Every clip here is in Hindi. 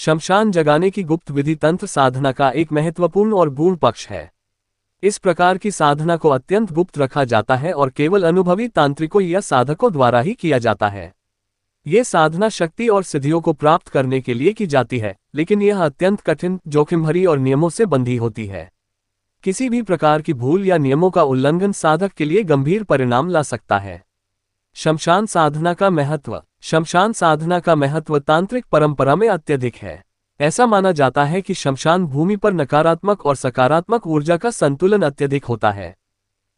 शमशान जगाने की गुप्त विधि तंत्र साधना का एक महत्वपूर्ण और गूढ़ पक्ष है। इस प्रकार की साधना को अत्यंत गुप्त रखा जाता है और केवल अनुभवी तांत्रिकों या साधकों द्वारा ही किया जाता है। ये साधना शक्ति और सिद्धियों को प्राप्त करने के लिए की जाती है, लेकिन यह अत्यंत कठिन, जोखिम भरी और नियमों से बंधी होती है। किसी भी प्रकार की भूल या नियमों का उल्लंघन साधक के लिए गंभीर परिणाम ला सकता है। शमशान साधना का महत्व। शमशान साधना का महत्व तांत्रिक परंपरा में अत्यधिक है। ऐसा माना जाता है कि शमशान भूमि पर नकारात्मक और सकारात्मक ऊर्जा का संतुलन अत्यधिक होता है।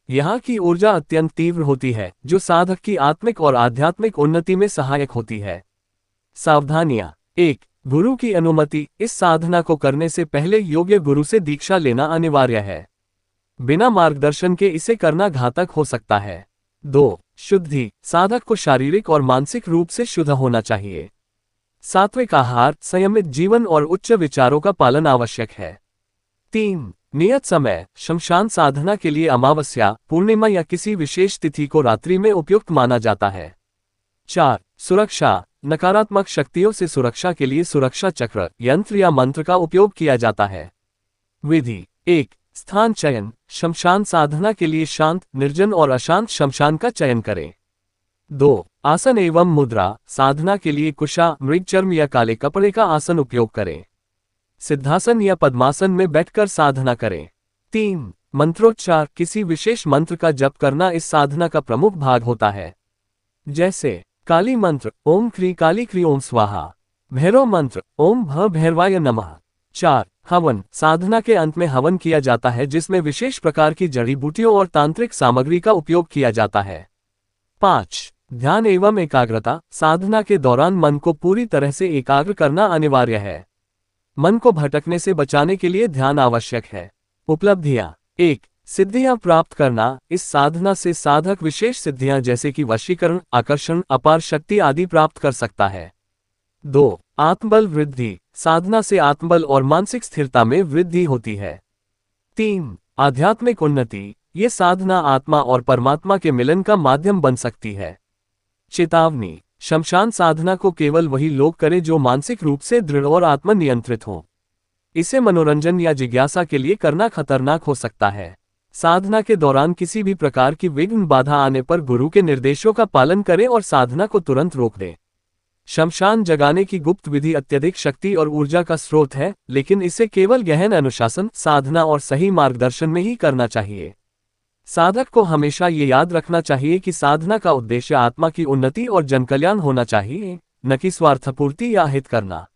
यहाँ की ऊर्जा अत्यंत तीव्र होती है, जो साधक की आत्मिक और आध्यात्मिक उन्नति में सहायक होती है। सावधानियां। 1. गुरु की अनुमति। इस साधना को करने से पहले योग्य गुरु से दीक्षा लेना अनिवार्य है। बिना मार्गदर्शन के इसे करना घातक हो सकता है। 2. शुद्धि। साधक को शारीरिक और मानसिक रूप से शुद्ध होना चाहिए। सात्विक आहार, संयमित जीवन और उच्च विचारों का पालन आवश्यक है। 3. नियत समय। शमशान साधना के लिए अमावस्या, पूर्णिमा या किसी विशेष तिथि को रात्रि में उपयुक्त माना जाता है। 4. सुरक्षा। नकारात्मक शक्तियों से सुरक्षा के लिए सुरक्षा चक्र, यंत्र या मंत्र का उपयोग किया जाता है। विधि। 1. स्थान चयन। शमशान साधना के लिए शांत, निर्जन और अशांत शमशान का चयन करें। 2. आसन एवं मुद्रा। साधना के लिए कुशा, मृगचर्म या काले कपड़े का आसन उपयोग करें। सिद्धासन या पद्मासन में बैठकर साधना करें। 3. मंत्रोच्चार। किसी विशेष मंत्र का जप करना इस साधना का प्रमुख भाग होता है, जैसे काली मंत्र ओम क्री काली क्री ओम स्वाहा, भैरव मंत्र ओम भ भैरवाय नमः। 4. हवन। साधना के अंत में हवन किया जाता है, जिसमें विशेष प्रकार की जड़ी बूटियों और तांत्रिक सामग्री का उपयोग किया जाता है। 5. ध्यान एवं एकाग्रता। साधना के दौरान मन को पूरी तरह से एकाग्र करना अनिवार्य है। मन को भटकने से बचाने के लिए ध्यान आवश्यक है। उपलब्धियां। 1. सिद्धियां प्राप्त करना। इस साधना से साधक विशेष सिद्धियां जैसे कि वशीकरण, आकर्षण, अपार शक्ति आदि प्राप्त कर सकता है। 2. आत्मबल वृद्धि। साधना से आत्मबल और मानसिक स्थिरता में वृद्धि होती है। 3. आध्यात्मिक उन्नति। ये साधना आत्मा और परमात्मा के मिलन का माध्यम बन सकती है। चेतावनी। शमशान साधना को केवल वही लोग करें जो मानसिक रूप से दृढ़ और आत्मनियंत्रित हों। इसे मनोरंजन या जिज्ञासा के लिए करना खतरनाक हो सकता है। साधना के दौरान किसी भी प्रकार की विघ्न बाधा आने पर गुरु के निर्देशों का पालन करें और साधना को तुरंत रोक दें। शमशान जगाने की गुप्त विधि अत्यधिक शक्ति और ऊर्जा का स्रोत है, लेकिन इसे केवल गहन अनुशासन, साधना और सही मार्गदर्शन में ही करना चाहिए। साधक को हमेशा ये याद रखना चाहिए कि साधना का उद्देश्य आत्मा की उन्नति और जनकल्याण होना चाहिए, न कि स्वार्थपूर्ति या हित करना।